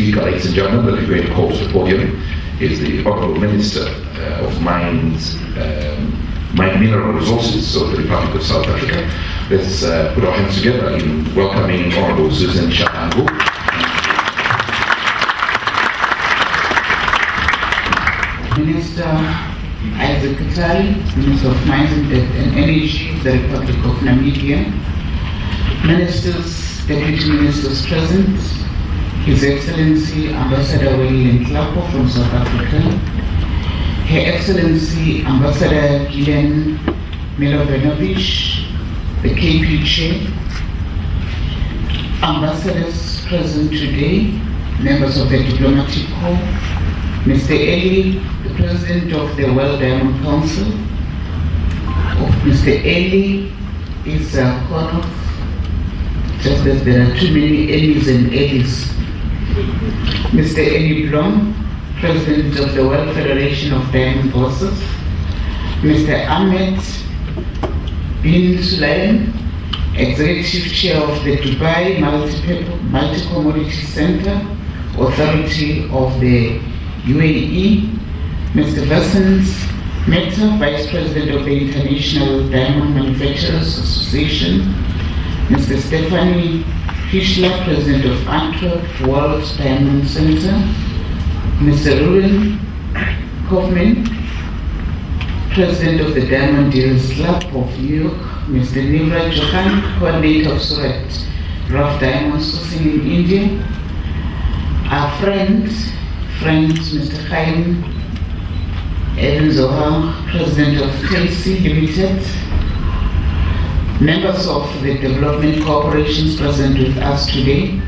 speaker, ladies and gentlemen, that we're going to call to the podium is the Honourable Minister of Mines, Mine Mineral Resources of the Republic of South Africa. Let's put our hands together in welcoming Honourable Susan Shabangu. Minister Isaac Katari, Minister of Mines and Energy of the Republic of Namibia, Ministers, Deputy Ministers present, His Excellency Ambassador Welly Nhlapo from South Africa, Her Excellency Ambassador Gideon Milovanovic, the KP Chair, Ambassadors present today, members of the Diplomatic Corps, Mr. Eli, the President of the World Diamond Council. Mr. Eli is one of, just as there are too many Elis and Elis. Mr. Eli Blom, President of the World Federation of Diamond Bosses. Mr. Ahmed bin Sulayem, Executive Chair of the Dubai Multi-Commodity Center Authority of the UAE, Mr. Vassens Mehta, Vice President of the International Diamond Manufacturers Association, Mr. Stephanie Fischler, President of Antwerp World Diamond Center, Mr. Ruben Kaufman, President of the Diamond Dealers Club of New York, Mr. Nivra Johan, Coordinator of Surat Rough Diamond Sourcing in India, our friends, Mr. Chaim Eben Zohar, President of Telsey Limited, members of the development corporations present with us today,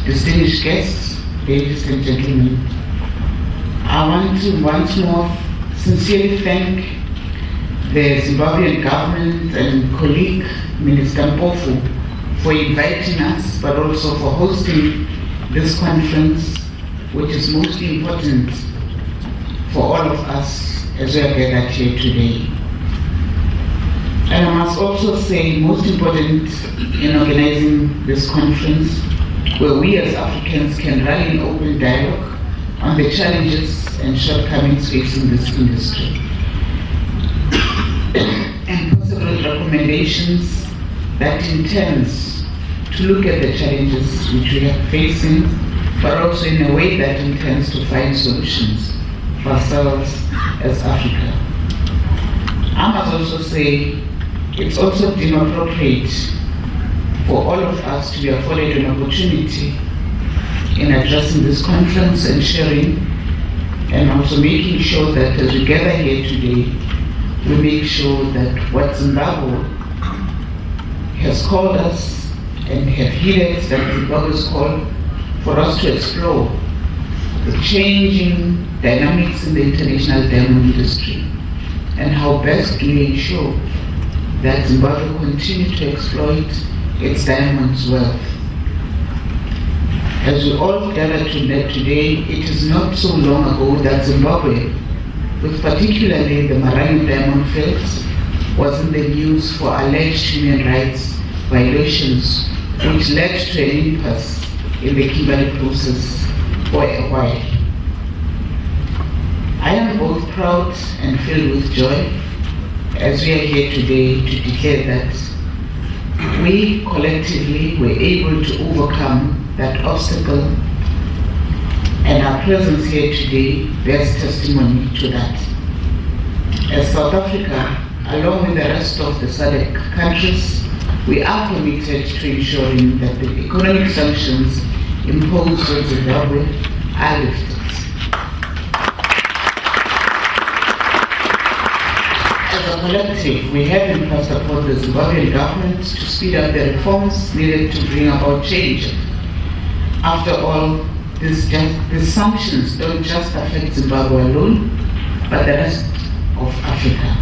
distinguished guests, ladies and gentlemen. I want to once more sincerely thank the Zimbabwean government and colleague, Minister Mpofu, for inviting us, but also for hosting this conference, which is most important for all of us as we are gathered here today. And I must also say, most important in organizing this conference, where we as Africans can rally in open dialogue on the challenges and shortcomings facing this industry, and possible recommendations that intends to look at the challenges which we are facing, but also in a way that intends to find solutions for ourselves as Africa. I must also say, it's also deemed appropriate for all of us to be afforded an opportunity in addressing this conference and sharing, and also making sure that as we gather here today, we make sure that what Zimbabwe has called us and have heeded that Zimbabwe's call for us to explore the changing dynamics in the international diamond industry and how best do we ensure that Zimbabwe continues to exploit its diamonds wealth. As we all gather today, it is not so long ago that Zimbabwe, with particularly the Maranhão diamond fields, was in the news for alleged human rights violations, which led to an impasse in the Kimberley process for a while. I am both proud and filled with joy as we are here today to declare that we collectively were able to overcome that obstacle, and our presence here today bears testimony to that. As South Africa, along with the rest of the SADC countries, we are committed to ensuring that the economic sanctions imposed on Zimbabwe are lifted. As a collective, we have impressed upon the Zimbabwean government to speed up the reforms needed to bring about change. After all, these sanctions don't just affect Zimbabwe alone, but the rest of Africa.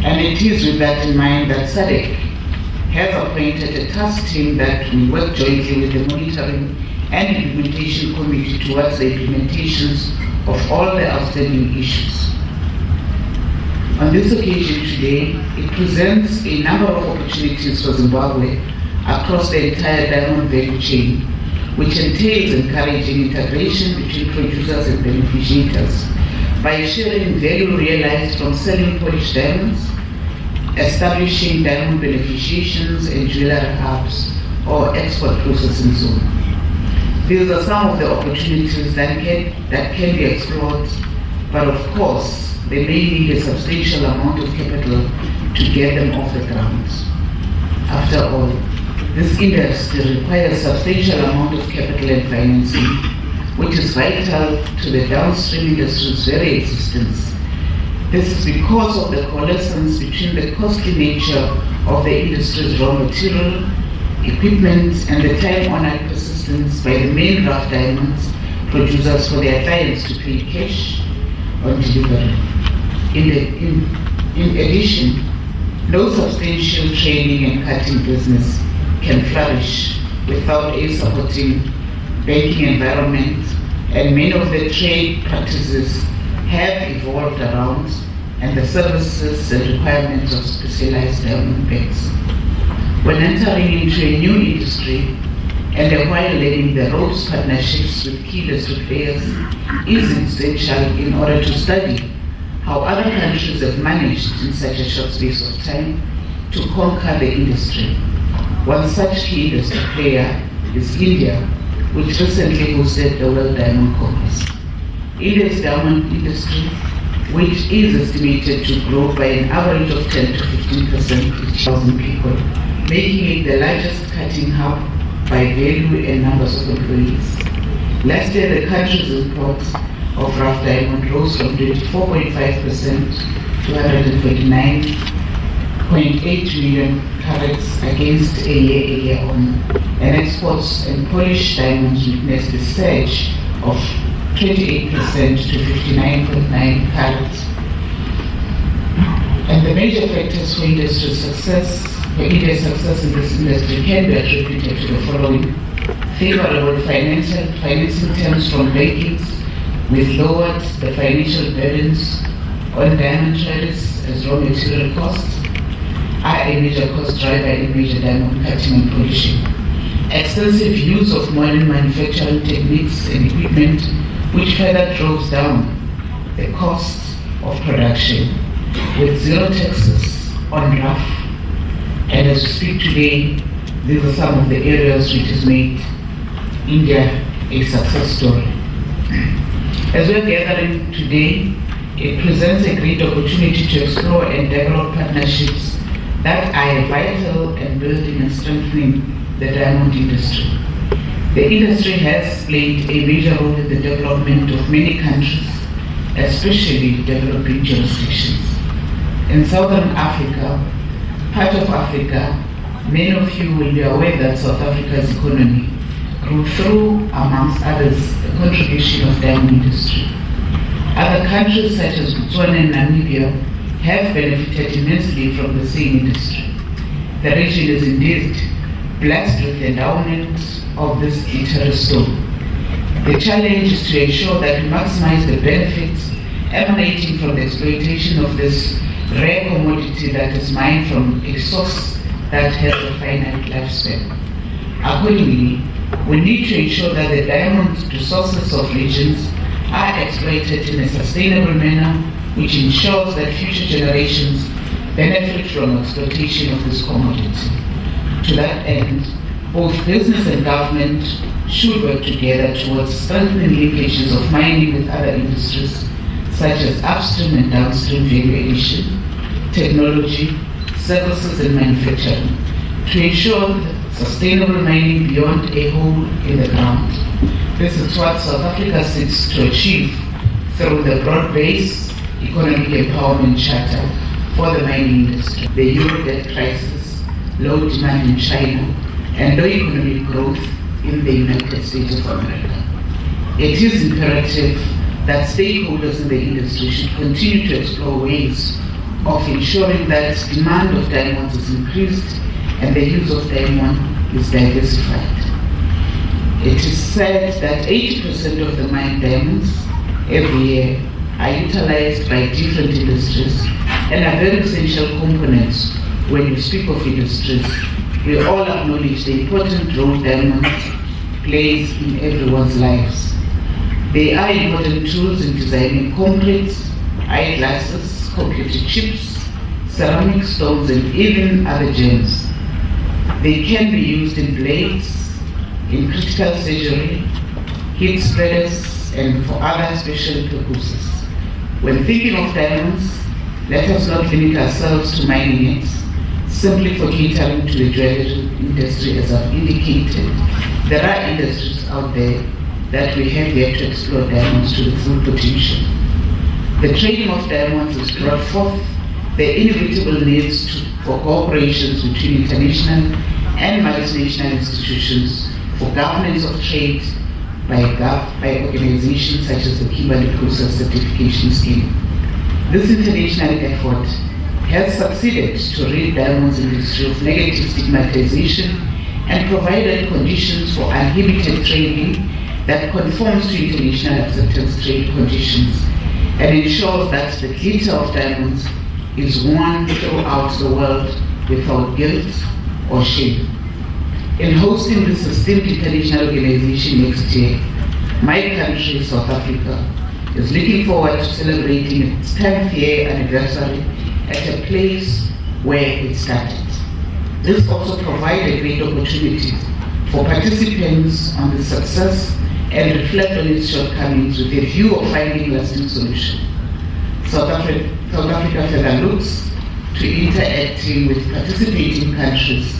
And it is with that in mind that SADC has appointed a task team that will work jointly with the Monitoring and Implementation Committee towards the implementations of all the outstanding issues. On this occasion today, it presents a number of opportunities for Zimbabwe across the entire diamond value chain, which entails encouraging integration between producers and beneficiaries by sharing value realized from selling polished diamonds, establishing diamond beneficiations and jewelry hubs or export processing zone. These are some of the opportunities that can be explored, but of course, they may need a substantial amount of capital to get them off the ground. After all, this industry requires a substantial amount of capital and financing, which is vital to the downstream industry's very existence. This is because of the coalescence between the costly nature of the industry's raw material, equipment, and the time-honored persistence by the main rough diamonds producers for their clients to pay cash on delivery. In addition, no substantial trading and cutting business can flourish without a supporting banking environment, and many of the trade practices have evolved around and the services and requirements of specialized diamond banks. When entering into a new industry and while learning the ropes, partnerships with key industry players is essential in order to study how other countries have managed in such a short space of time to conquer the industry. One such key industry player is India, which recently hosted the World Diamond Congress. India's diamond industry, which is estimated to grow by an average of 10 to 15% each 1,000 people, making it the largest cutting hub by value and numbers of employees. Last year, the country's imports of rough diamond rose from 24.5% to 149.8 million carats against a year earlier on, and exports and polished diamonds witnessed a surge of 28% to 59.9 carats. And the major factors for India's success in this industry can be attributed to the following: favorable financing terms from banks, with lowered the financial burdens on diamond traders as raw material costs are a major cost driver in major diamond cutting and polishing. Extensive use of modern manufacturing techniques and equipment, which further drives down the cost of production, with zero taxes on rough. And as we speak today, these are some of the areas which has made India a success story. As we're gathering today, it presents a great opportunity to explore and develop partnerships that are vital in building and strengthening the diamond industry. The industry has played a major role in the development of many countries, especially developing jurisdictions. In Southern Africa, part of Africa, many of you will be aware that South Africa's economy grew through, amongst others, the contribution of diamond industry. Other countries such as Botswana and Namibia have benefited immensely from the same industry. The region is indeed blessed with the endowment of this interest zone. The challenge is to ensure that we maximize the benefits emanating from the exploitation of this rare commodity that is mined from a source that has a finite lifespan. Accordingly, we need to ensure that the diamond resources of regions are exploited in a sustainable manner, which ensures that future generations benefit from exploitation of this commodity. To that end, both business and government should work together towards strengthening linkages of mining with other industries, such as upstream and downstream value addition, technology, services and manufacturing, to ensure sustainable mining beyond a hole in the ground. This is what South Africa seeks to achieve through the broad-based economic empowerment charter for the mining industry, the euro debt crisis, low demand in China, and low economic growth in the United States of America. It is imperative that stakeholders in the industry should continue to explore ways of ensuring that demand of diamonds is increased and the use of diamond is diversified. It is said that 80% of the mined diamonds every year are utilized by different industries and are very essential components when you speak of industries. We all acknowledge the important role diamonds plays in everyone's lives. They are important tools in designing concrete, eyeglasses, computer chips, ceramic stones, and even other gems. They can be used in blades, in critical surgery, heat spreaders, and for other special purposes. When thinking of diamonds, let us not limit ourselves to mining it, simply for catering to the jewelry industry as I've indicated. There are industries out there that we have yet to explore diamonds to the full potential. The trading of diamonds has brought forth the inevitable needs for cooperations between international and multinational institutions for governance of trade by organizations such as the Kimberley Process Certification Scheme. This international effort has succeeded to rid diamonds industry of negative stigmatization and provided conditions for uninhibited trading that conforms to international acceptance trade conditions and ensures that the glitter of diamonds is worn throughout the world without guilt or shame. In hosting this esteemed international organization next year, my country, South Africa, is looking forward to celebrating its 10th year anniversary at a place where it started. This also provides a great opportunity for participants on the success and reflect on its shortcomings with a view of finding lasting solutions. South Africa further looks to interacting with participating countries,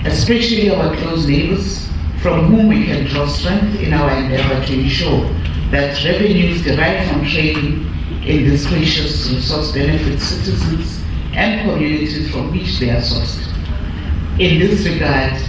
especially our close neighbors, from whom we can draw strength in our endeavor to ensure that revenues derived from trading in this precious resource benefit citizens and communities from which they are sourced. In this regard,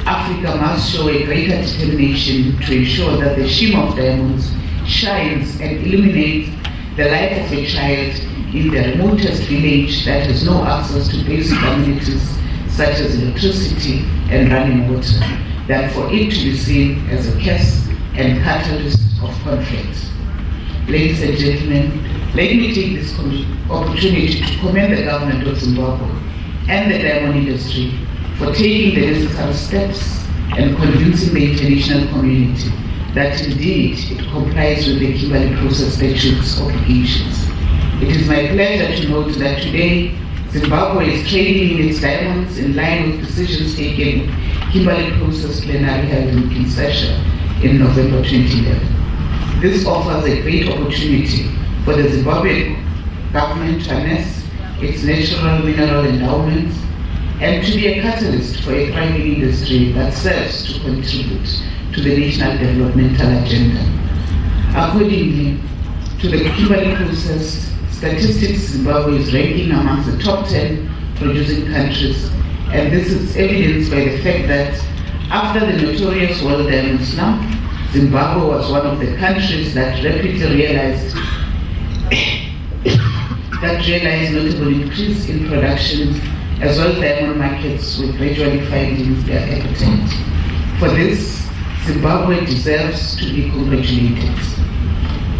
Africa must show a greater determination to ensure that the sheen of diamonds shines and illuminates the life of a child in the remotest village that has no access to basic amenities such as electricity and running water, than for it to be seen as a curse and catalyst of conflict. Ladies and gentlemen, let me take this opportunity to commend the government of Zimbabwe and the diamond industry for taking the necessary steps and convincing the international community that indeed it complies with the Kimberley Process Statute's obligations. It is my pleasure to note that today Zimbabwe is trading in its diamonds in line with decisions taken in Kimberley Process plenary held in Kinshasa in November 2011. This offers a great opportunity for the Zimbabwean government to harness its natural mineral endowments and to be a catalyst for a thriving industry that serves to contribute to the national developmental agenda. Accordingly to the Kimberley Process statistics, Zimbabwe is ranking amongst the top 10 producing countries, and this is evidenced by the fact that after the notorious World Diamond Slump, Zimbabwe was one of the countries that rapidly realized notable increase in production, as well as diamond markets were gradually finding their appetite. For this, Zimbabwe deserves to be congratulated.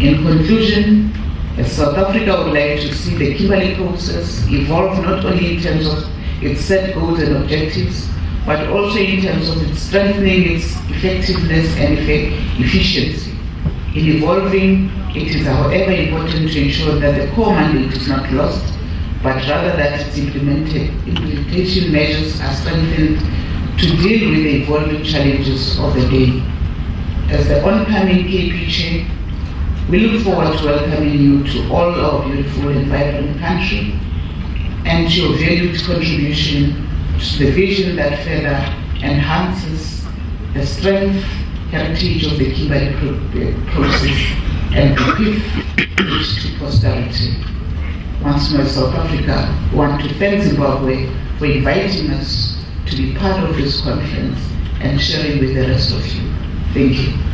In conclusion, as South Africa would like to see the Kimberley Process evolve not only in terms of its set goals and objectives, but also in terms of its strengthening its effectiveness and efficiency. In evolving, it is however important to ensure that the core mandate is not lost, but rather that its implementation measures are strengthened to deal with the evolving challenges of the day. As the oncoming KP Chair, we look forward to welcoming you to all our beautiful and vibrant country and to your valued contribution to the vision that further enhances the strength, heritage of the Kimberley Process and bequeath it to posterity. Once more, South Africa, we want to thank Zimbabwe for inviting us to be part of this conference and sharing with the rest of you. Thank you.